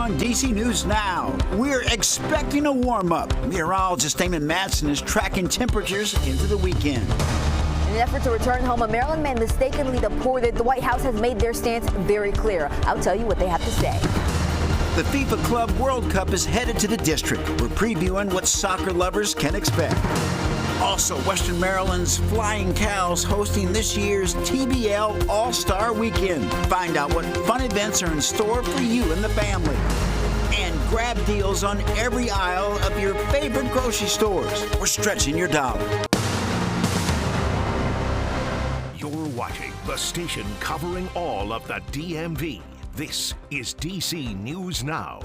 on DC News Now. We're expecting a warm-up. Meteorologist Damon Matson is tracking temperatures into the weekend. In an effort to return home, a Maryland man mistakenly deported. The White House has made their stance very clear. I'll tell you what they have to say. The FIFA Club World Cup is headed to the district. We're previewing what soccer lovers can expect. Also, Western Maryland's Flying Cows hosting this year's TBL All-Star Weekend. Find out what fun events are in store for you and the family. And grab deals on every aisle of your favorite grocery stores. We're stretching your dollar. You're watching the station covering all of the DMV. This is DC News Now.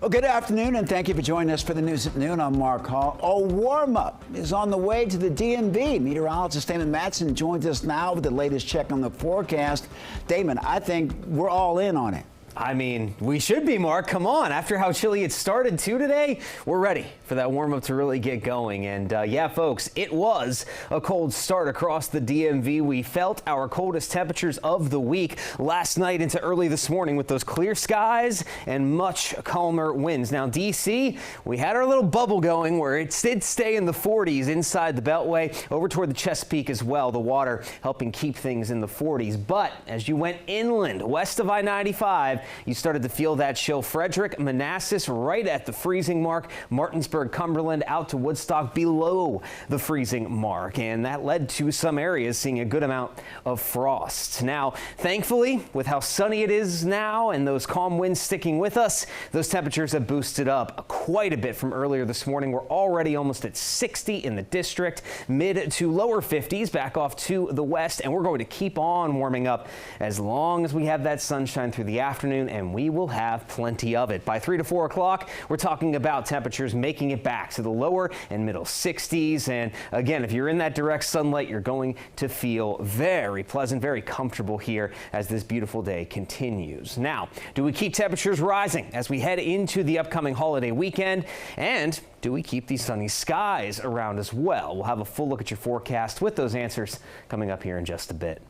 Well, good afternoon, and thank you for joining us for the news at noon. I'm Mark Hall. A warm-up is on the way to the DMV. Meteorologist Damon Matson joins us now with the latest check on the forecast. Damon, I think we're all in on it. I mean, we should be, Mark. Come on. After how chilly it started too today, we're ready for that warm up to really get going. And yeah, folks, it was a cold start across the DMV. We felt our coldest temperatures of the week last night into early this morning with those clear skies and much calmer winds. Now, DC, we had our little bubble going where it did stay in the 40s inside the Beltway over toward the Chesapeake as well. The water helping keep things in the 40s. But as you went inland west of I-95, you started to feel that chill. Frederick, Manassas right at the freezing mark. Martinsburg, Cumberland out to Woodstock below the freezing mark. And that led to some areas seeing a good amount of frost. Now, thankfully, with how sunny it is now and those calm winds sticking with us, those temperatures have boosted up quite a bit from earlier this morning. We're already almost at 60 in the district, mid to lower 50s back off to the west. And we're going to keep on warming up as long as we have that sunshine through the afternoon. And we will have plenty of it. By 3 to 4 o'clock, we're talking about temperatures making it back to the lower and middle 60s. And again, if you're in that direct sunlight, you're going to feel very pleasant, very comfortable here as this beautiful day continues. Now, do we keep temperatures rising as we head into the upcoming holiday weekend? And do we keep these sunny skies around as well? We'll have a full look at your forecast with those answers coming up here in just a bit.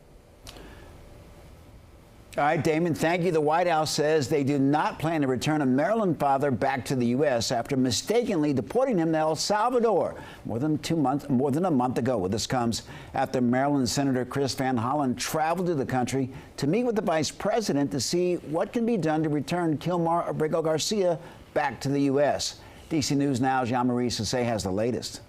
All right, Damon, thank you. The White House says they do not plan to return a Maryland father back to the U.S. after mistakenly deporting him to El Salvador more than a month ago. Well, this comes after Maryland Senator Chris Van Hollen traveled to the country to meet with the vice president to see what can be done to return Kilmar Abrego Garcia back to the U.S. DC News Now's Jean-Marie Sisse has the latest.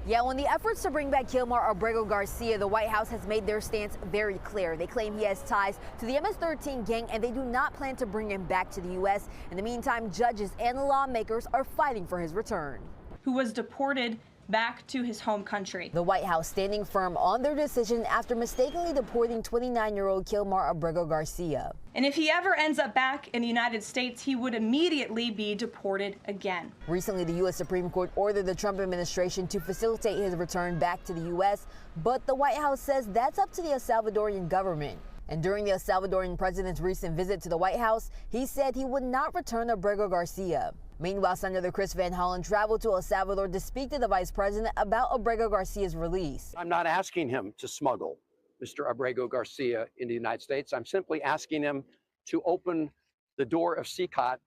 Yeah, on the efforts to bring back Kilmar Abrego Garcia, the White House has made their stance very clear. They claim he has ties to the MS-13 gang, and they do not plan to bring him back to the U.S. In the meantime, judges and lawmakers are fighting for his return. Who was deported back to his home country. The White House standing firm on their decision after mistakenly deporting 29-year-old Kilmar Abrego Garcia. And if he ever ends up back in the United States, he would immediately be deported again. Recently, the U.S. Supreme Court ordered the Trump administration to facilitate his return back to the U.S., but the White House says that's up to the El Salvadorian government. And during the El Salvadorian president's recent visit to the White House, he said he would not return Abrego Garcia. Meanwhile, Senator Chris Van Hollen traveled to El Salvador to speak to the vice president about Abrego Garcia's release. I'm not asking him to smuggle Mr. Abrego Garcia into the United States. I'm simply asking him to open the door of CCOT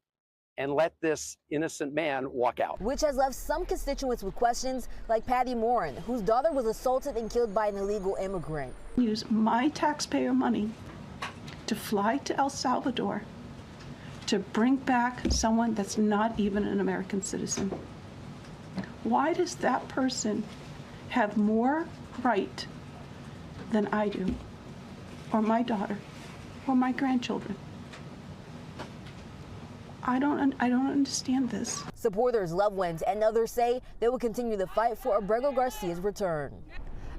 and let this innocent man walk out. Which has left some constituents with questions, like Patty Morin, whose daughter was assaulted and killed by an illegal immigrant. Use my taxpayer money to fly to El Salvador to bring back someone that's not even an American citizen. Why does that person have more right than I do, or my daughter, or my grandchildren? I don't understand this. Supporters, loved ones, and others say they will continue the fight for Abrego Garcia's return.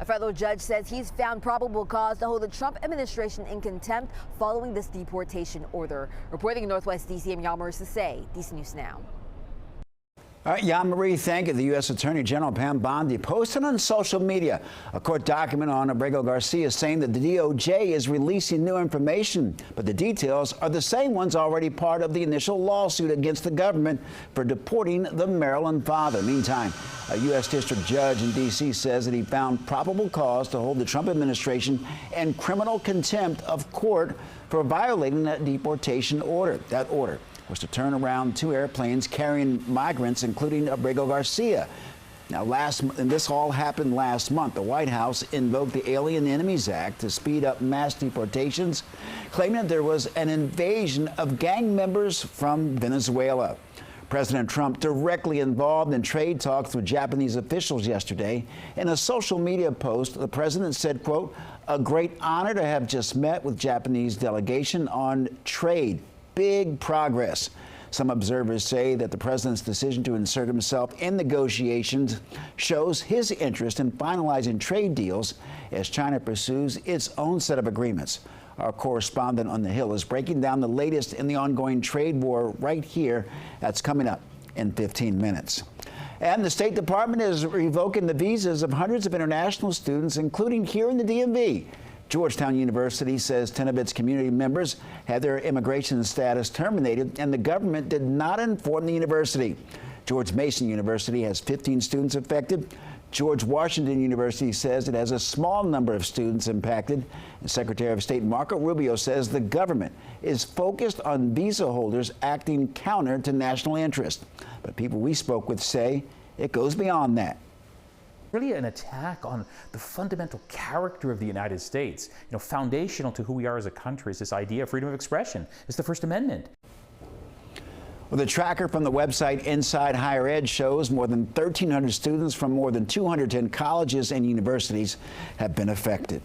A federal judge says he's found probable cause to hold the Trump administration in contempt following this deportation order. Reporting in Northwest DC, I'm Jean-Marie Sisse, DC News Now. All right, Jan Marie, thank you. The U.S. Attorney General Pam Bondi posted on social media a court document on Abrego Garcia saying that the DOJ is releasing new information, but the details are the same ones already part of the initial lawsuit against the government for deporting the Maryland father. Meantime, a U.S. district judge in D.C. says that he found probable cause to hold the Trump administration in criminal contempt of court for violating that deportation order. That order was to turn around 2 airplanes carrying migrants, including Abrego Garcia. Now, and this all happened last month. The White House invoked the Alien Enemies Act to speed up mass deportations, claiming that there was an invasion of gang members from Venezuela. President Trump directly involved in trade talks with Japanese officials yesterday. In a social media post, the president said, quote, "A great honor to have just met with Japanese delegation on trade. Big progress." Some observers say that the president's decision to insert himself in negotiations shows his interest in finalizing trade deals as China pursues its own set of agreements. Our correspondent on the Hill is breaking down the latest in the ongoing trade war right here. That's coming up in 15 minutes. And the State Department is revoking the visas of hundreds of international students, including here in the DMV. Georgetown University says 10 of its community members had their immigration status terminated, and the government did not inform the university. George Mason University has 15 students affected. George Washington University says it has a small number of students impacted. And Secretary of State Marco Rubio says the government is focused on visa holders acting counter to national interest. But people we spoke with say it goes beyond that. Really an attack on the fundamental character of the United States. You know, foundational to who we are as a country is this idea of freedom of expression. It's the First Amendment. Well, the tracker from the website Inside Higher Ed shows more than 1,300 students from more than 210 colleges and universities have been affected.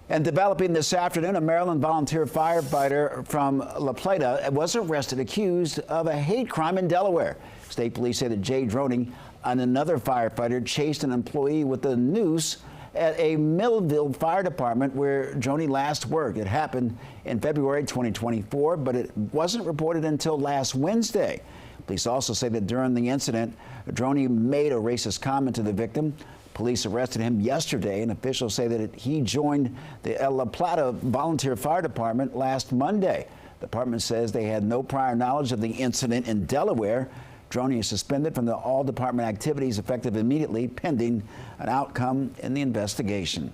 And developing this afternoon, a Maryland volunteer firefighter from La Plata was arrested accused of a hate crime in Delaware. State police say that Jay Droning and another firefighter chased an employee with a noose at a Millville Fire Department where Droney last worked. It happened in February 2024, but it wasn't reported until last Wednesday. Police also say that during the incident, Droney made a racist comment to the victim. Police arrested him yesterday, and officials say that he joined the La Plata Volunteer Fire Department last Monday. The department says they had no prior knowledge of the incident in Delaware. Droney is suspended from the all department activities effective immediately, pending an outcome in the investigation.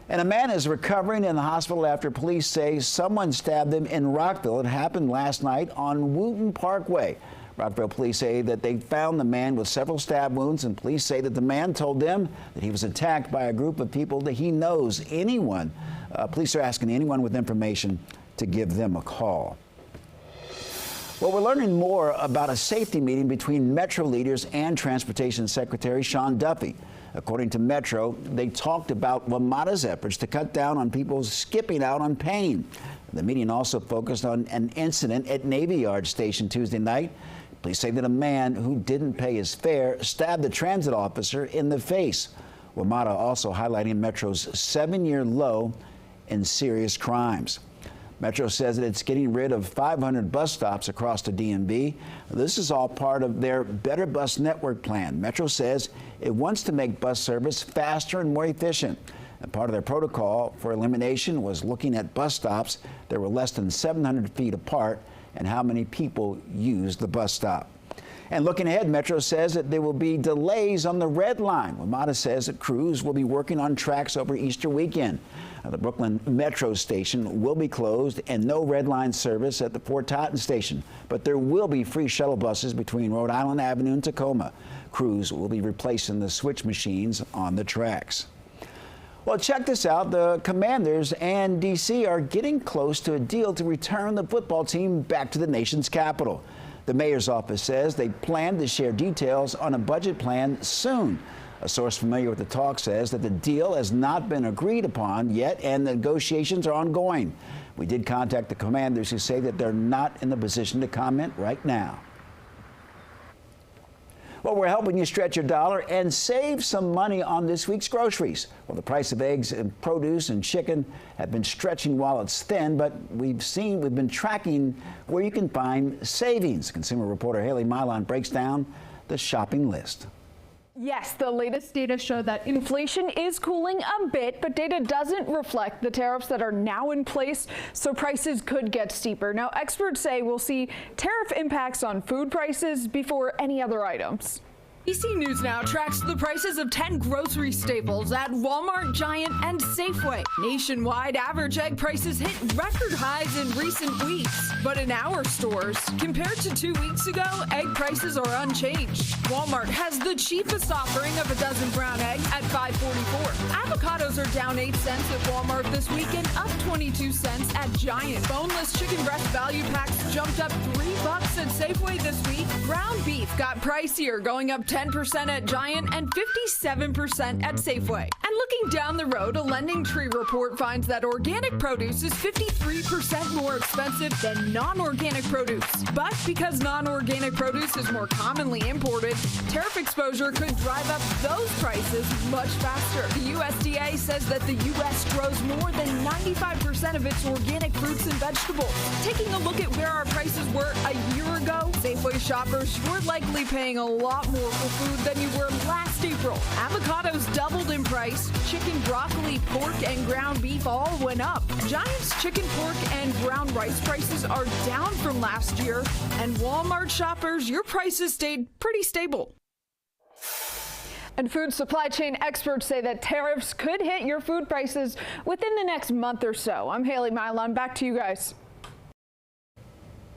And a man is recovering in the hospital after police say someone stabbed him in Rockville. It happened last night on Wooten Parkway. Rockville police say that they found the man with several stab wounds, and police say that the man told them that he was attacked by a group of people that he knows. Police are asking anyone with information to give them a call. Well, we're learning more about a safety meeting between Metro leaders and Transportation Secretary Sean Duffy. According to Metro, they talked about WMATA's efforts to cut down on people skipping out on pain. The meeting also focused on an incident at Navy Yard Station Tuesday night. Police say that a man who didn't pay his fare stabbed the transit officer in the face. WMATA also highlighting Metro's 7-year low in serious crimes. Metro says that it's getting rid of 500 bus stops across the DMV. This is all part of their Better Bus Network plan. Metro says it wants to make bus service faster and more efficient. And part of their protocol for elimination was looking at bus stops that were less than 700 feet apart and how many people used the bus stop. And looking ahead, Metro says that there will be delays on the Red Line. WMATA says that crews will be working on tracks over Easter weekend. The Brooklyn Metro station will be closed and no Red Line service at the Fort Totten station. But there will be free shuttle buses between Rhode Island Avenue and Tacoma. Crews will be replacing the switch machines on the tracks. Well, check this out. The Commanders and D.C. are getting close to a deal to return the football team back to the nation's capital. The mayor's office says they plan to share details on a budget plan soon. A source familiar with the talk says that the deal has not been agreed upon yet and the negotiations are ongoing. We did contact the Commanders, who say that they're not in the position to comment right now. Well, we're helping you stretch your dollar and save some money on this week's groceries. Well, the price of eggs and produce and chicken have been stretching wallets thin, but we've been tracking where you can find savings. Consumer reporter Haley Milan breaks down the shopping list. Yes, the latest data show that inflation is cooling a bit, but data doesn't reflect the tariffs that are now in place, so prices could get steeper. Now, experts say we'll see tariff impacts on food prices before any other items. ABC News Now tracks the prices of 10 grocery staples at Walmart, Giant, and Safeway. Nationwide, average egg prices hit record highs in recent weeks. But in our stores, compared to 2 weeks ago, egg prices are unchanged. Walmart has the cheapest offering of a dozen brown eggs at $5.44. Avocados are down 8 cents at Walmart this week and up 22 cents at Giant. Boneless chicken breast value packs jumped up $3 at Safeway this week. Ground beef got pricier, going up 10% at Giant and 57% at Safeway. And looking down the road, a Lending Tree report finds that organic produce is 53% more expensive than non-organic produce. But because non-organic produce is more commonly imported, tariff exposure could drive up those prices much faster. The USDA says that the U.S. grows more than 95% of its organic fruits and vegetables. Taking a look at where our prices were a year ago, Safeway shoppers, you're likely paying a lot more for food than you were last April. Avocados doubled in price. Chicken, broccoli, pork, and ground beef all went up. Giant's chicken, pork, and brown rice prices are down from last year. And Walmart shoppers, your prices stayed pretty stable. And food supply chain experts say that tariffs could hit your food prices within the next month or so. I'm Haley Milan. Back to you guys.